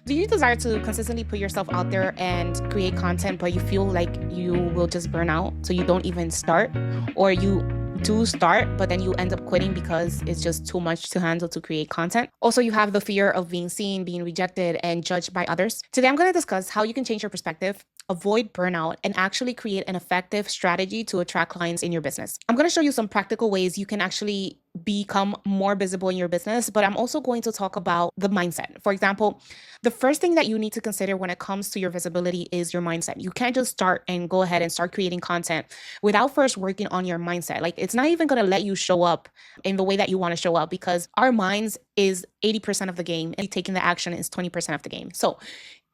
Do you desire to consistently put yourself out there and create content, but you feel like you will just burn out, so you don't even start? Or you do start, but then you end up quitting because it's just too much to handle to create content? Also, you have the fear of being seen, being rejected, and judged by others. Today, I'm going to discuss how you can change your perspective, avoid burnout, and actually create an effective strategy to attract clients in your business. I'm going to show you some practical ways you can actually become more visible in your business, but I'm also going to talk about the mindset. For example, the first thing that you need to consider when it comes to your visibility is your mindset. You can't just start and go ahead and start creating content without first working on your mindset. Like, it's not even going to let you show up in the way that you want to show up, because our minds is 80% of the game and taking the action is 20% of the game. So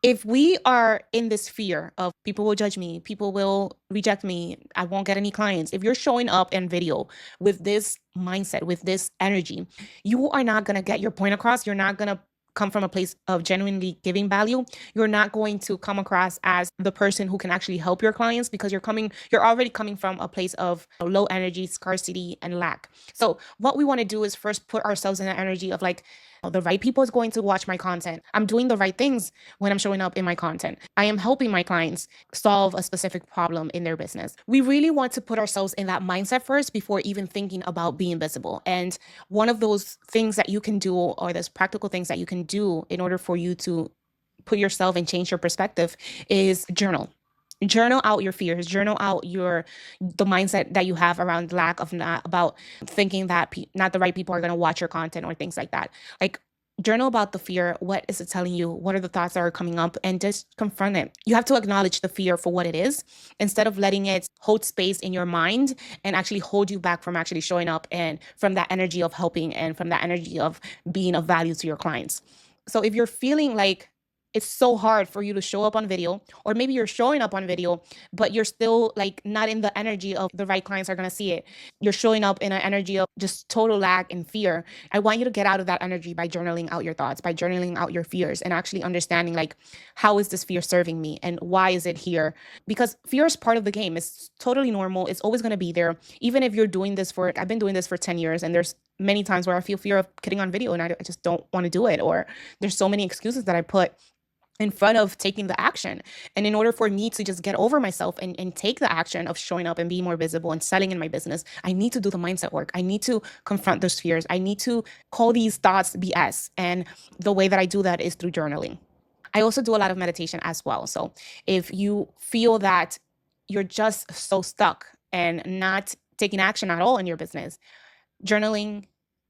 if we are in this fear of people will judge me, people will reject me, I won't get any clients, if you're showing up in video with this mindset, with this energy, you are not going to get your point across. You're not going to come from a place of genuinely giving value. You're not going to come across as the person who can actually help your clients, because you're already coming from a place of low energy, scarcity, and lack. So what we want to do is first put ourselves in the energy of like, the right people is going to watch my content. I'm doing the right things when I'm showing up in my content. I am helping my clients solve a specific problem in their business. We really want to put ourselves in that mindset first before even thinking about being visible. And one of those things that you can do, or those practical things that you can do in order for you to put yourself and change your perspective, is journal out your fears, journal out the mindset that you have around lack of, not about thinking that not the right people are going to watch your content or things like that. Like, journal about the fear. What is it telling you? What are the thoughts that are coming up? And just confront it. You have to acknowledge the fear for what it is, instead of letting it hold space in your mind and actually hold you back from actually showing up and from that energy of helping and from that energy of being of value to your clients. So if you're feeling like it's so hard for you to show up on video, or maybe you're showing up on video, but you're still like not in the energy of the right clients are going to see it. You're showing up in an energy of just total lack and fear. I want you to get out of that energy by journaling out your thoughts, by journaling out your fears, and actually understanding, like, how is this fear serving me and why is it here? Because fear is part of the game. It's totally normal. It's always going to be there. Even if you're doing this I've been doing this for 10 years, and there's many times where I feel fear of getting on video and I just don't want to do it. Or there's so many excuses that I put in front of taking the action. And in order for me to just get over myself and take the action of showing up and being more visible and selling in my business, I need to do the mindset work. I need to confront those fears. I need to call these thoughts BS. And the way that I do that is through journaling. I also do a lot of meditation as well. So if you feel that you're just so stuck and not taking action at all in your business, journaling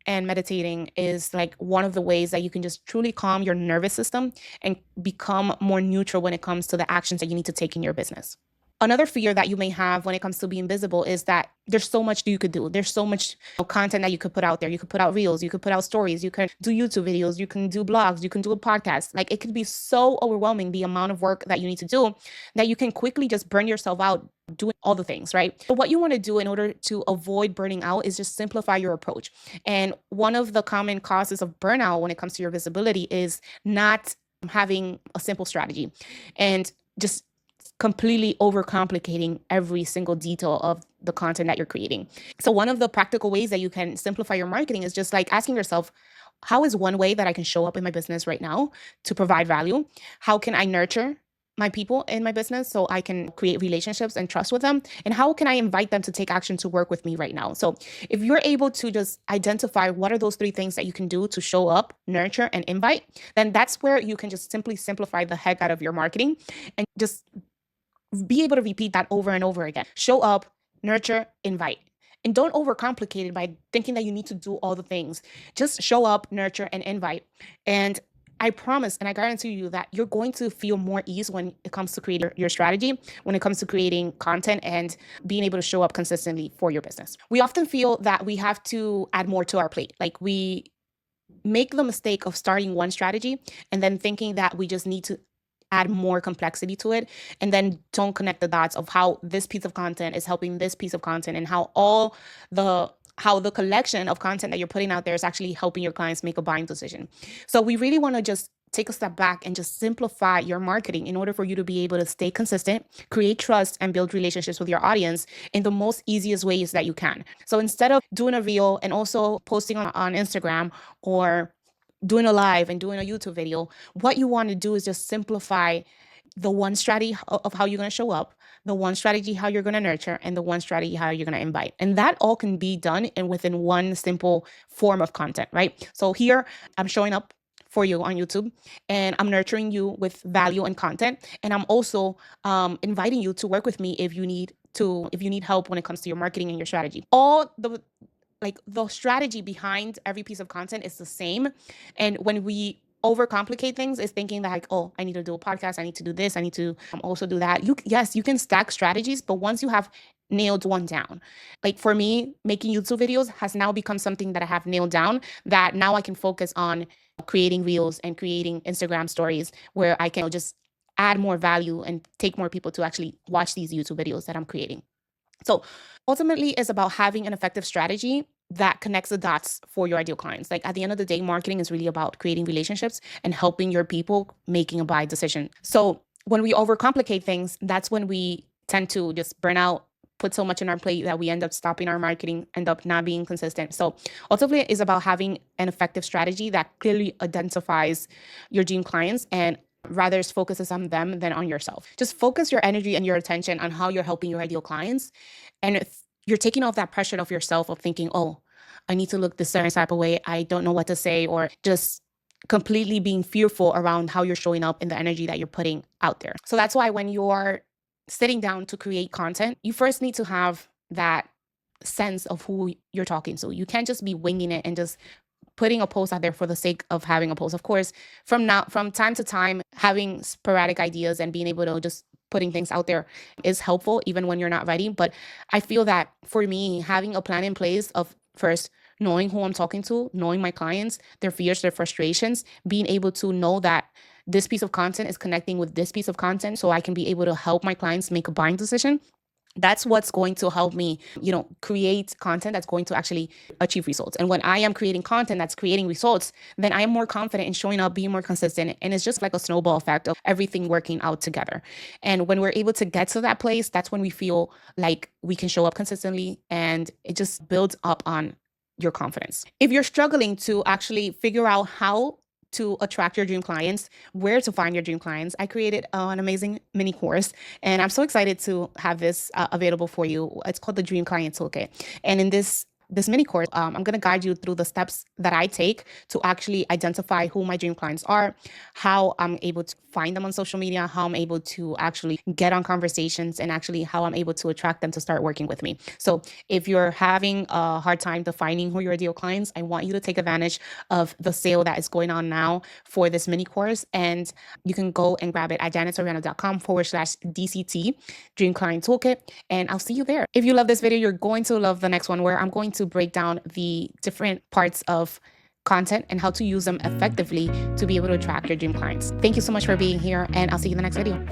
and meditating is like one of the ways that you can just truly calm your nervous system and become more neutral when it comes to the actions that you need to take in your business. Another fear that you may have when it comes to being visible is that there's so much that you could do. There's so much content that you could put out there. You could put out reels, you could put out stories, you can do YouTube videos, you can do blogs, you can do a podcast. Like, it could be so overwhelming, the amount of work that you need to do, that you can quickly just burn yourself out doing all the things, right? So what you want to do in order to avoid burning out is just simplify your approach. And one of the common causes of burnout when it comes to your visibility is not having a simple strategy and just completely overcomplicating every single detail of the content that you're creating. So one of the practical ways that you can simplify your marketing is just like asking yourself, how is one way that I can show up in my business right now to provide value? How can I nurture my people in my business so I can create relationships and trust with them? And how can I invite them to take action to work with me right now? So if you're able to just identify what are those three things that you can do to show up, nurture, and invite, then that's where you can just simply simplify the heck out of your marketing and just be able to repeat that over and over again. Show up, nurture, invite. And don't overcomplicate it by thinking that you need to do all the things. Just show up, nurture, and invite. And I promise and I guarantee you that you're going to feel more ease when it comes to creating your strategy, when it comes to creating content and being able to show up consistently for your business. We often feel that we have to add more to our plate. Like, we make the mistake of starting one strategy and then thinking that we just need to add more complexity to it, and then don't connect the dots of how this piece of content is helping this piece of content, and how the collection of content that you're putting out there is actually helping your clients make a buying decision. So we really want to just take a step back and just simplify your marketing in order for you to be able to stay consistent, create trust, and build relationships with your audience in the most easiest ways that you can. So instead of doing a reel and also posting on Instagram, or doing a live and doing a YouTube video. What you want to do is just simplify the one strategy of how you're going to show up, the one strategy how you're going to nurture, and the one strategy how you're going to invite. And that all can be done in within one simple form of content, right? So here I'm showing up for you on YouTube, and I'm nurturing you with value and content, and I'm also inviting you to work with me if you need help when it comes to your marketing and your strategy. All the strategy behind every piece of content is the same. And when we overcomplicate things, is thinking that like, oh, I need to do a podcast, I need to do this, I need to also do that. Yes, you can stack strategies, but once you have nailed one down, like for me, making YouTube videos has now become something that I have nailed down, that now I can focus on creating reels and creating Instagram stories where I can just add more value and take more people to actually watch these YouTube videos that I'm creating. So ultimately, it's about having an effective strategy that connects the dots for your ideal clients. Like at the end of the day, marketing is really about creating relationships and helping your people making a buy decision. So when we overcomplicate things, that's when we tend to just burn out, put so much on our plate that we end up stopping our marketing, end up not being consistent. So ultimately, it's about having an effective strategy that clearly identifies your dream clients and rather focuses on them than on yourself. Just focus your energy and your attention on how you're helping your ideal clients. And if you're taking off that pressure of yourself of thinking, oh, I need to look this certain type of way, I don't know what to say, or just completely being fearful around how you're showing up and the energy that you're putting out there. So that's why when you're sitting down to create content, you first need to have that sense of who you're talking to. You can't just be winging it and just putting a post out there for the sake of having a post. Of course, from time to time, having sporadic ideas and being able to just putting things out there is helpful even when you're not ready. But I feel that for me, having a plan in place of first knowing who I'm talking to, knowing my clients, their fears, their frustrations, being able to know that this piece of content is connecting with this piece of content so I can be able to help my clients make a buying decision. That's what's going to help me, create content that's going to actually achieve results. And when I am creating content that's creating results, then I am more confident in showing up, being more consistent. And it's just like a snowball effect of everything working out together. And when we're able to get to that place, that's when we feel like we can show up consistently, and it just builds up on your confidence. If you're struggling to actually figure out how to attract your dream clients, where to find your dream clients, I created an amazing mini course, and I'm so excited to have this available for you. It's called the Dream Client Toolkit. And in this mini course, I'm going to guide you through the steps that I take to actually identify who my dream clients are, how I'm able to find them on social media, how I'm able to actually get on conversations, and actually how I'm able to attract them to start working with me. So if you're having a hard time defining who your ideal clients, I want you to take advantage of the sale that is going on now for this mini course. And you can go and grab it at janetsoriano.com/DCT, Dream Client Toolkit. And I'll see you there. If you love this video, you're going to love the next one, where I'm going to break down the different parts of content and how to use them effectively to be able to attract your dream clients. Thank you so much for being here, and I'll see you in the next video.